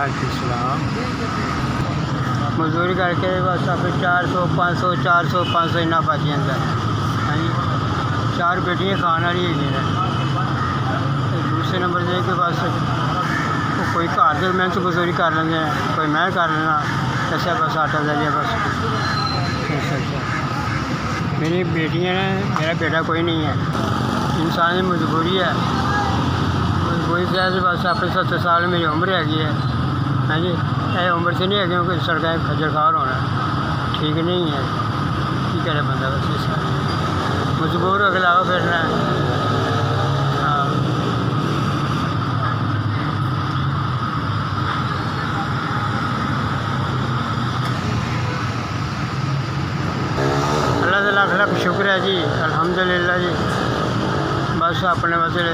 वालेकुम सलाम। मजदूरी करके बस अपने 400 500 400 500 इन्ना बच जाता है। हाँ जी, 4 बेटियाँ खाने वाली है। दूसरे नंबर से कि बस कोई घर से मेहनत मजदूरी कर लेंगे, कोई मैं कर लेना, ऐसा बस आटा दे दिया बस। अच्छा, मेरी बेटियाँ हैं, मेरा बेटा कोई नहीं है। इंसान की मजबूरी है, मजबूरी से बस अपने 70 साल मेरी उम्र हैगी है। हाँ जी, ये उम्र से नहीं है क्योंकि सड़कें खज्जल खार होना ठीक नहीं है। की करे बंदा, बस इस मजबूर हो के लाओ फिरना। हाँ, अल्लाह का लाख लाख शुक्र है जी, अल्हम्दुलिल्लाह जी। बस अपने मतलब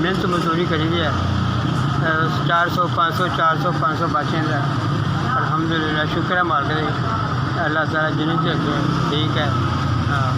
मेहनत मजदूरी करी है। 400 500 400 500 बचे हैं। अल्हम्दुलिल्लाह शुक्र है मालिक दी, अल्लाह ताला जिन्हें देखे ठीक है। हाँ,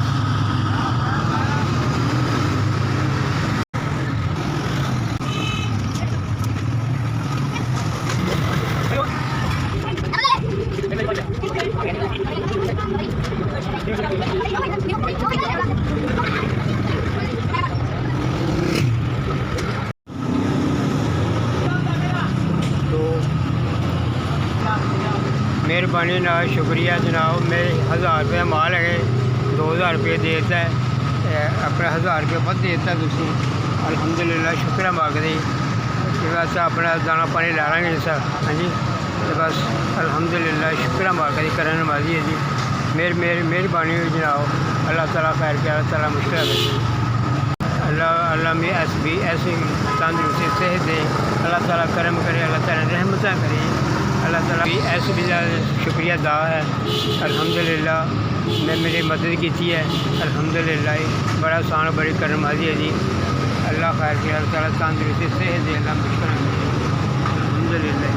मेहरबानी ना शुक्रिया जनाब। मेरे 1000 रुपये माल है, 2000 रुपये देता है, अपना 1000 रुपये बद देता है तुम। अल्हम्दुलिल्लाह शुक्र है मालिक दी, बस अपना दाना पानी ला लेंगे सर। हाँ जी, तो बस अल्हम्दुलिल्लाह शुक्र है मालिक दी, करने वाली है जी। मेहरबानी हुई जनाब। अल्लाह ताला खैर के, अल्लाह ताला मुश्किल है। अल्लाह में ऐसी तंदुरुस्ती सेहत दे, अल्लाह ताला करम करे, अल्लाह ताला रहमत करे। अल्लाह ताला भी ऐसे भी शुक्रिया अदा है। अल्हम्दुलिल्लाह मैं मेरी मदद की है। अल्हम्दुलिल्लाह बड़ा आसान बड़ी करम वाली है जी। अल्लाह खैर के, अल्लाह ताला तंदुरुस्ती सेहत दे, अल्लाह मुश्किल है। अल्हम्दुलिल्लाह।